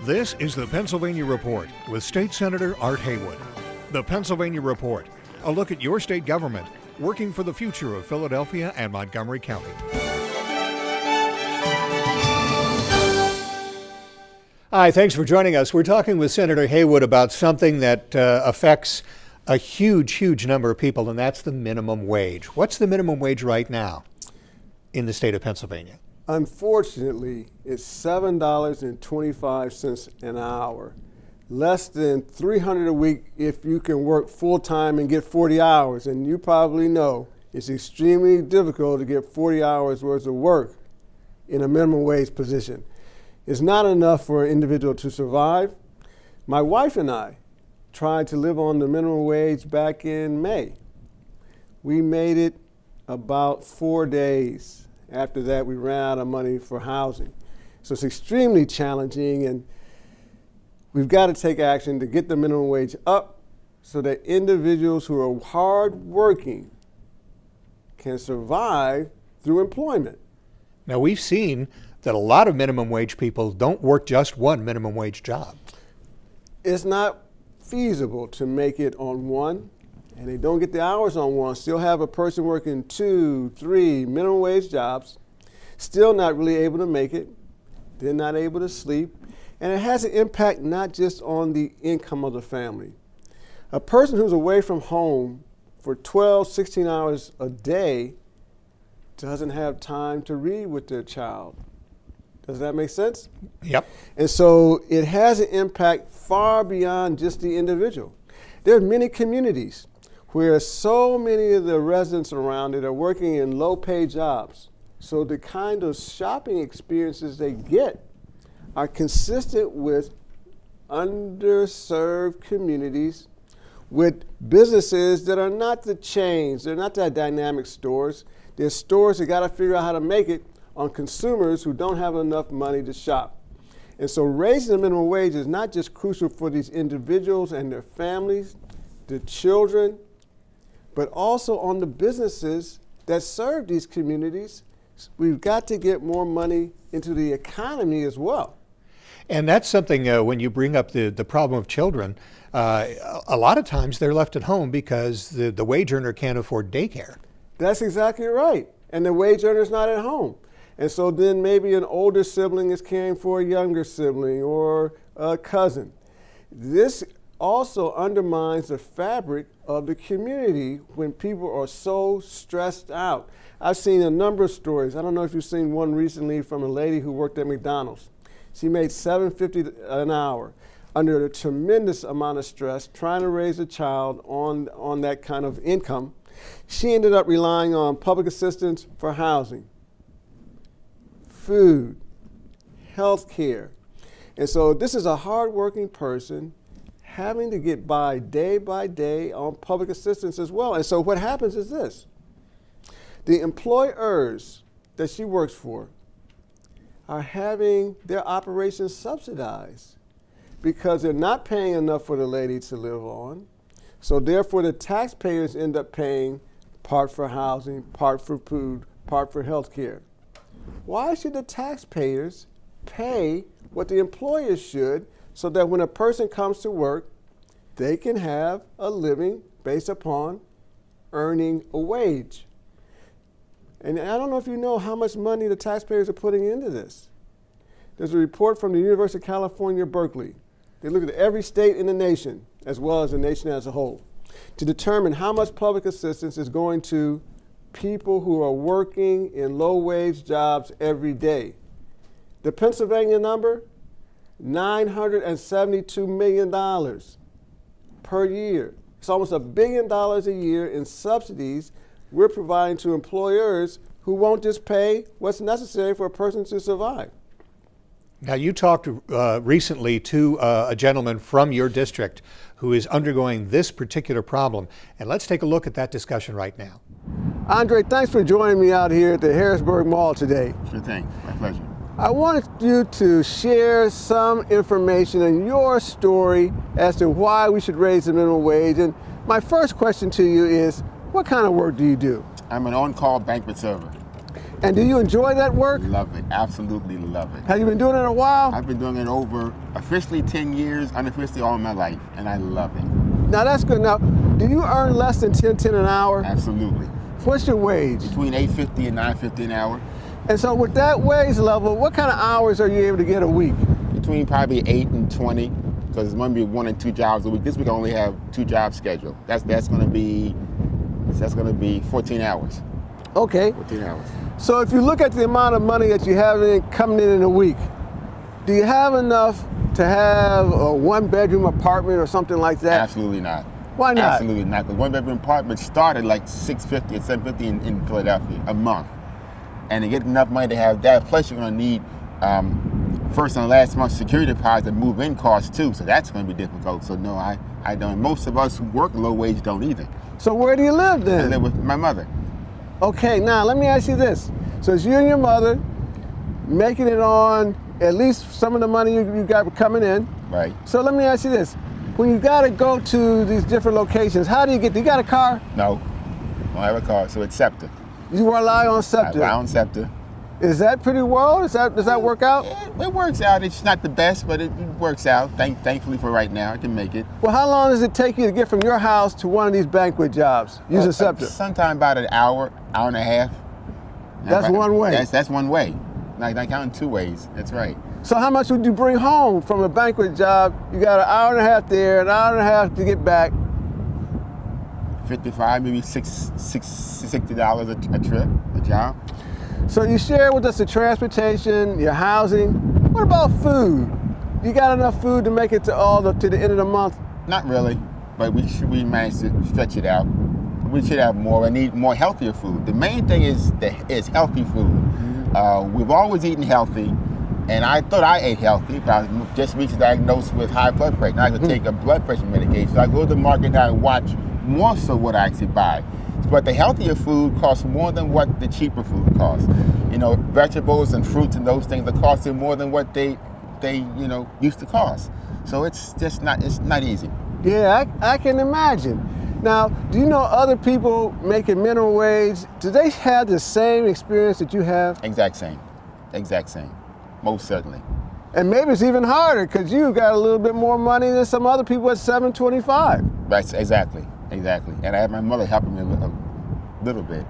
This is the Pennsylvania Report with State Senator Art Haywood. The Pennsylvania Report, a look at your state government working for the future of Philadelphia and Montgomery County. Hi, thanks for joining us. We're talking with Senator Haywood about something that affects a huge number of people, and that's the minimum wage. What's the minimum wage right now in the state of Pennsylvania? Unfortunately, it's $7.25 an hour, less than $300 a week if you can work full-time and get 40 hours. And you probably know it's extremely difficult to get 40 hours worth of work in a minimum wage position. It's not enough for an individual to survive. My wife and I tried to live on the minimum wage back in May. We made it about 4 days. After that, we ran out of money for housing. So it's extremely challenging, and we've got to take action to get the minimum wage up so that individuals who are hardworking can survive through employment. Now, we've seen that a lot of minimum wage people don't work just one minimum wage job. It's not feasible to make it on one, and they don't get the hours on one. Still have a person working 2, 3 minimum wage jobs, still not really able to make it. They're not able to sleep. And it has an impact not just on the income of the family. A person who's away from home for 12, 16 hours a day doesn't have time to read with their child. Does that make sense? Yep. And so it has an impact far beyond just the individual. There are many communities where so many of the residents around it are working in low-paid jobs. So the kind of shopping experiences they get are consistent with underserved communities, with businesses that are not the chains, they're not the dynamic stores. They're stores that got to figure out how to make it on consumers who don't have enough money to shop. And so raising the minimum wage is not just crucial for these individuals and their families, the children, but also on the businesses that serve these communities. We've got to get more money into the economy as well. And that's something, when you bring up the problem of children, a lot of times they're left at home because the wage earner can't afford daycare. That's exactly right. And the wage earner's not at home. And so then maybe an older sibling is caring for a younger sibling or a cousin. This also undermines the fabric of the community when people are so stressed out. I've seen a number of stories. I don't know if you've seen one recently from a lady who worked at McDonald's. She made $7.50 an hour under a tremendous amount of stress trying to raise a child on that kind of income. She ended up relying on public assistance for housing, food, health care. And so this is a hardworking person having to get by day on public assistance as well. And so what happens is this. The employers that she works for are having their operations subsidized because they're not paying enough for the lady to live on. So therefore the taxpayers end up paying part for housing, part for food, part for health care. Why should the taxpayers pay what the employers should so that when a person comes to work, they can have a living based upon earning a wage? And I don't know if you know how much money the taxpayers are putting into this. There's a report from the University of California, Berkeley. They look at every state in the nation, as well as the nation as a whole, to determine how much public assistance is going to people who are working in low-wage jobs every day. The Pennsylvania number, $972 million per year. It's almost $1 billion a year in subsidies we're providing to employers who won't just pay what's necessary for a person to survive. Now, you talked recently to a gentleman from your district who is undergoing this particular problem, and let's take a look at that discussion right now. Andre, thanks for joining me out here at the Harrisburg Mall today. Sure thing, my pleasure. I wanted you to share some information in your story as to why we should raise the minimum wage. And my first question to you is, what kind of work do you do? I'm an on-call banquet server. And do you enjoy that work? Love it, absolutely love it. Have you been doing it a while? I've been doing it over officially 10 years, unofficially all my life, and I love it. Now that's good. Now, do you earn less than $10 an hour? Absolutely. What's your wage? Between $8.50 and $9.50 an hour. And so with that wage level, what kind of hours are you able to get a week? Between probably 8 and 20, because it's going to be 1 and 2 jobs a week. This week I only have 2 jobs scheduled. That's going to be 14 hours. Okay. 14 hours. So if you look at the amount of money that you have coming in a week, do you have enough to have a 1-bedroom apartment or something like that? Absolutely not. Why not? Absolutely not. Because 1-bedroom apartments started like $650 or $750 in Philadelphia a month. And to get enough money to have that, plus you're going to need first and last month's security deposit and move-in costs too. So that's going to be difficult. So no, I don't. Most of us who work low wage don't either. So where do you live then? I live with my mother. Okay, now let me ask you this. So it's you and your mother making it on at least some of the money you got coming in. Right. So let me ask you this. When you got to go to these different locations, how do you get there? You got a car? No, I don't have a car, so it's SEPTA. You rely on SEPTA? I rely on SEPTA. Is that pretty well? Does that work out? It works out. It's not the best, but it works out. Thankfully for right now, I can make it. Well, how long does it take you to get from your house to one of these banquet jobs using SEPTA? Sometime about an hour and a half. That's one way? That's one way. Not counting 2 ways. That's right. So how much would you bring home from a banquet job? You got an hour and a half there, an hour and a half to get back. 55, maybe $60 a trip, a job. So you share with us the transportation, your housing. What about food? You got enough food to make it to the end of the month? Not really, but we managed to stretch it out. We should have more. I need more healthier food. The main thing is healthy food. We've always eaten healthy, and I thought I ate healthy, but I just reached diagnosed with high blood pressure. Now I have to take a blood pressure medication. So I go to the market now and watch more so what I actually buy. But the healthier food costs more than what the cheaper food costs. You know, vegetables and fruits and those things are costing more than what they used to cost. So it's not easy. Yeah, I can imagine. Now, do you know other people making minimum wage? Do they have the same experience that you have? Exact same. Most certainly. And maybe it's even harder because you got a little bit more money than some other people at $7.25. Right, exactly. And I had my mother helping me a little bit.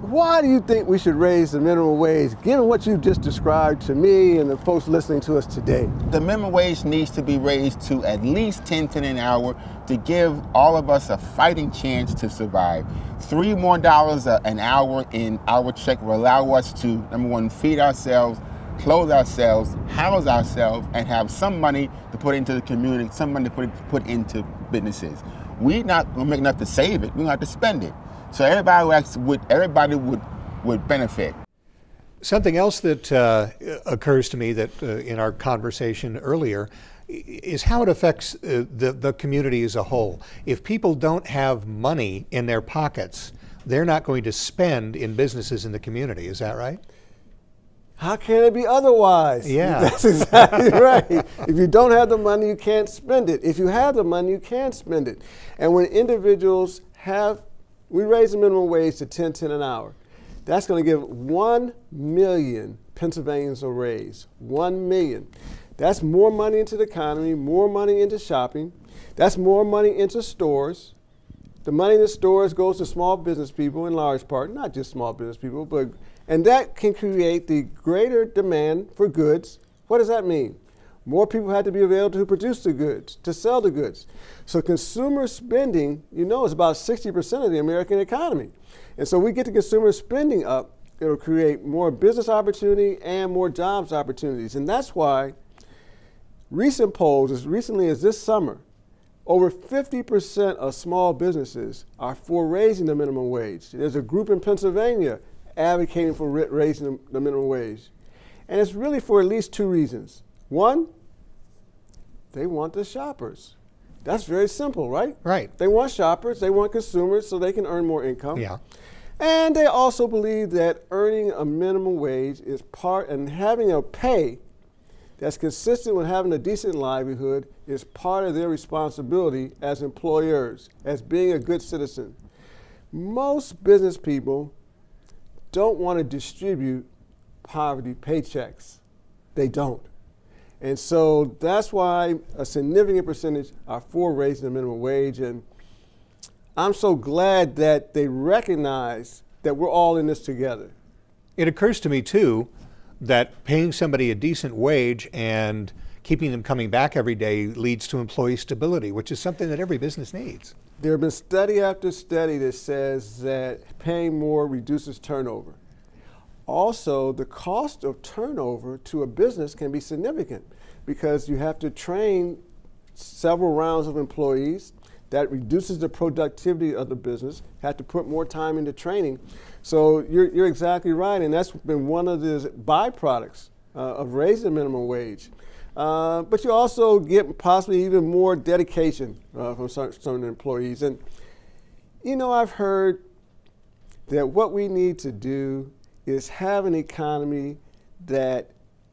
Why do you think we should raise the minimum wage, given what you just described to me and the folks listening to us today? The minimum wage needs to be raised to at least $10 an hour to give all of us a fighting chance to survive. $3 more an hour in our check will allow us to, number one, feed ourselves, clothe ourselves, house ourselves, and have some money to put into the community, some money to put into businesses. We're not going to make enough to save it. We're going to have to spend it. So everybody would benefit. Something else that occurs to me that in our conversation earlier is how it affects the community as a whole. If people don't have money in their pockets, they're not going to spend in businesses in the community. Is that right? How can it be otherwise? Yeah. That's exactly right. If you don't have the money, you can't spend it. If you have the money, you can spend it. And when individuals we raise the minimum wage to $10 an hour. That's going to give 1 million Pennsylvanians a raise. 1 million. That's more money into the economy, more money into shopping. That's more money into stores. The money in the stores goes to small business people in large part, not just small business people, and that can create the greater demand for goods. What does that mean? More people have to be available to produce the goods, to sell the goods. So consumer spending, is about 60% of the American economy. And so we get the consumer spending up, it'll create more business opportunity and more jobs opportunities. And that's why recent polls, as recently as this summer, over 50% of small businesses are for raising the minimum wage. There's a group in Pennsylvania advocating for raising the minimum wage. And it's really for at least 2 reasons. One, they want the shoppers. That's very simple, right? Right. They want shoppers, they want consumers so they can earn more income. Yeah. And they also believe that earning a minimum wage is and having a pay that's consistent with having a decent livelihood is part of their responsibility as employers, as being a good citizen. Most business people don't want to distribute poverty paychecks. They don't. And so that's why a significant percentage are for raising the minimum wage. And I'm so glad that they recognize that we're all in this together. It occurs to me, too, that paying somebody a decent wage and keeping them coming back every day leads to employee stability, which is something that every business needs. There have been study after study that says that paying more reduces turnover. Also, the cost of turnover to a business can be significant because you have to train several rounds of employees. That reduces the productivity of the business, have to put more time into training. So you're exactly right, and that's been one of the byproducts of raising the minimum wage. But you also get possibly even more dedication from some of the employees. And, you know, I've heard that what we need to do is have an economy that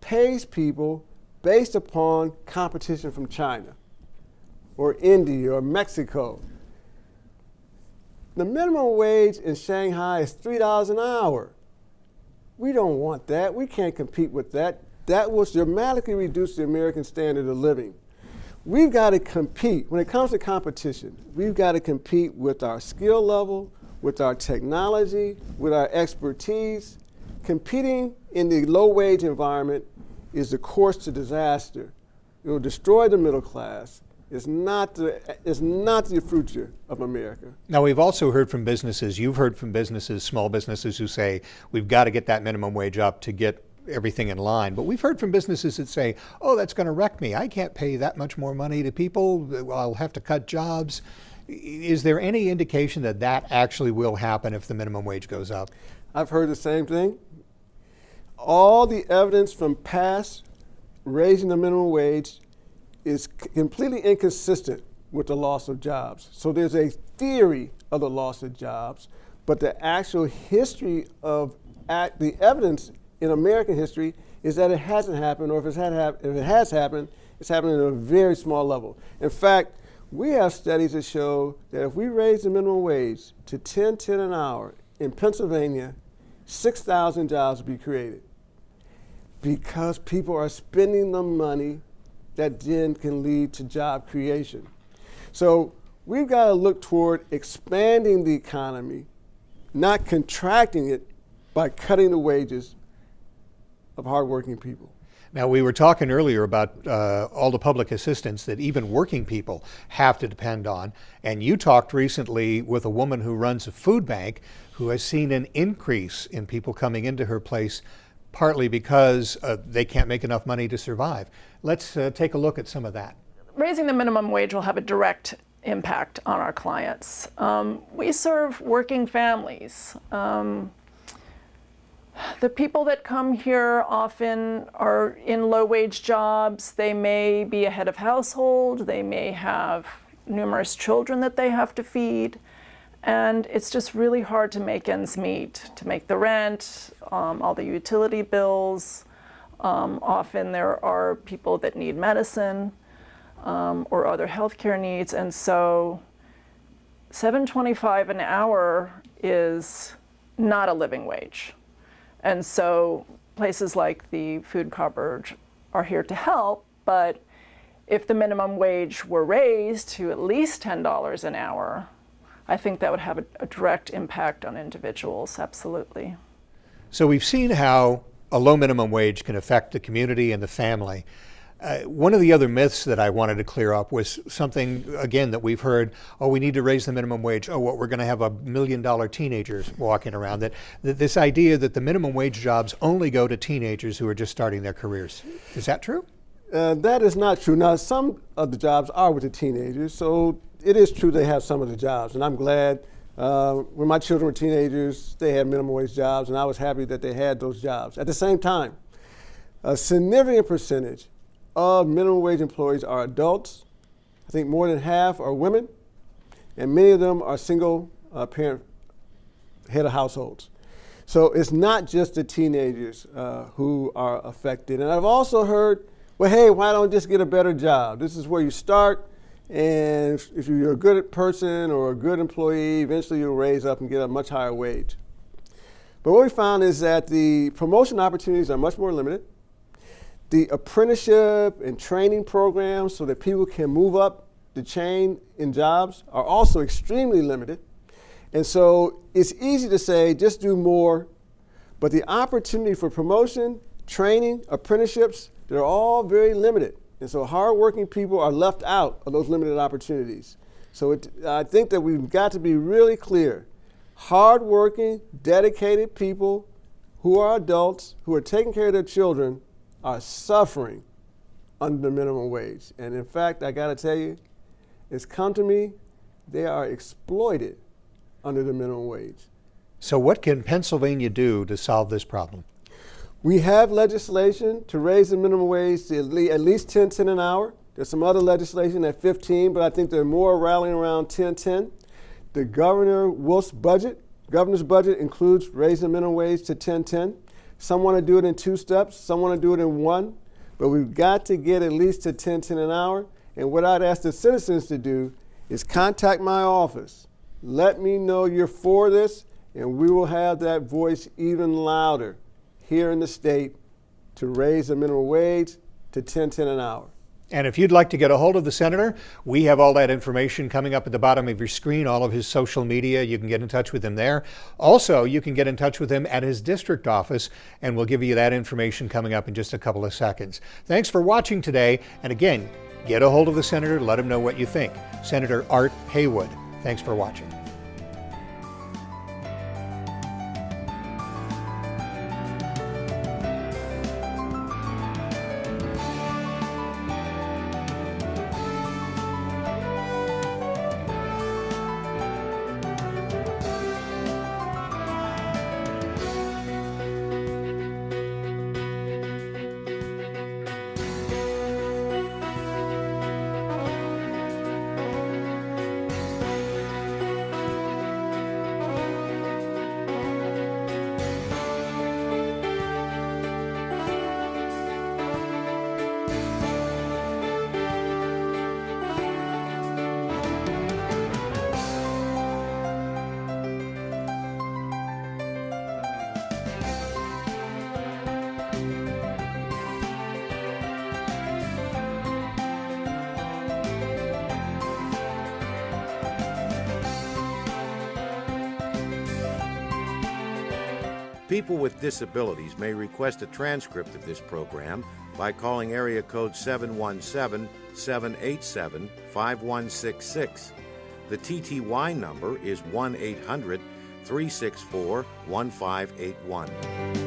pays people based upon competition from China or India or Mexico. The minimum wage in Shanghai is $3 an hour. We don't want that. We can't compete with that. That will dramatically reduce the American standard of living. We've got to compete. When it comes to competition, we've got to compete with our skill level, with our technology, with our expertise. Competing in the low-wage environment is the course to disaster. It will destroy the middle class. It's not the future of America. Now, we've also heard from businesses, you've heard from businesses, small businesses who say, we've got to get that minimum wage up to get everything in line. But we've heard from businesses that say, oh, that's going to wreck me. I can't pay that much more money to people. I'll have to cut jobs. Is there any indication that that actually will happen if the minimum wage goes up? I've heard the same thing. All the evidence from past raising the minimum wage is completely inconsistent with the loss of jobs. So there's a theory of the loss of jobs, but the actual history of the evidence in American history is that it hasn't happened, or if it has happened, it's happened at a very small level. In fact, we have studies that show that if we raise the minimum wage to $10.10 an hour in Pennsylvania, 6,000 jobs will be created because people are spending the money that then can lead to job creation. So we've got to look toward expanding the economy, not contracting it by cutting the wages of hardworking people. Now, we were talking earlier about all the public assistance that even working people have to depend on. And you talked recently with a woman who runs a food bank who has seen an increase in people coming into her place, partly because they can't make enough money to survive. Let's take a look at some of that. Raising the minimum wage will have a direct impact on our clients. We serve working families. The people that come here often are in low-wage jobs. They may be a head of household. They may have numerous children that they have to feed. And it's just really hard to make ends meet, to make the rent, all the utility bills. Often there are people that need medicine or other healthcare needs. And so $7.25 an hour is not a living wage. And so places like the food cupboard are here to help, but if the minimum wage were raised to at least $10 an hour, I think that would have a direct impact on individuals, absolutely. So we've seen how a low minimum wage can affect the community and the family. One of the other myths that I wanted to clear up was something, again, that we've heard, oh, we need to raise the minimum wage. Oh, what, we're going to have $1 million teenagers walking around. That this idea that the minimum wage jobs only go to teenagers who are just starting their careers. Is that true? That is not true. Now, some of the jobs are with the teenagers, so it is true they have some of the jobs. And I'm glad when my children were teenagers, they had minimum wage jobs, and I was happy that they had those jobs. At the same time, a significant percentage of minimum wage employees are adults. I think more than half are women, and many of them are single parent head of households. So it's not just the teenagers who are affected. And I've also heard, well, hey, why don't just get a better job? This is where you start, and if you're a good person or a good employee, eventually you'll raise up and get a much higher wage. But what we found is that the promotion opportunities are much more limited. The apprenticeship and training programs so that people can move up the chain in jobs are also extremely limited. And so it's easy to say, just do more, but the opportunity for promotion, training, apprenticeships, they're all very limited. And so hardworking people are left out of those limited opportunities. So I think that we've got to be really clear. Hardworking, dedicated people who are adults, who are taking care of their children, are suffering under the minimum wage. And in fact, I got to tell you, it's come to me, they are exploited under the minimum wage. So what can Pennsylvania do to solve this problem? We have legislation to raise the minimum wage to at least 10.10 an hour. There's some other legislation at 15, but I think they're more rallying around 10.10. The governor's budget includes raising the minimum wage to 10.10. Some want to do it in 2 steps, some want to do it in 1, but we've got to get at least to 10.10 an hour. And what I'd ask the citizens to do is contact my office. Let me know you're for this, and we will have that voice even louder here in the state to raise the minimum wage to 10.10 an hour. And if you'd like to get a hold of the senator, we have all that information coming up at the bottom of your screen, all of his social media. You can get in touch with him there. Also, you can get in touch with him at his district office, and we'll give you that information coming up in just a couple of seconds. Thanks for watching today. And again, get a hold of the senator, let him know what you think. Senator Art Haywood. Thanks for watching. People with disabilities may request a transcript of this program by calling area code 717-787-5166. The TTY number is 1-800-364-1581.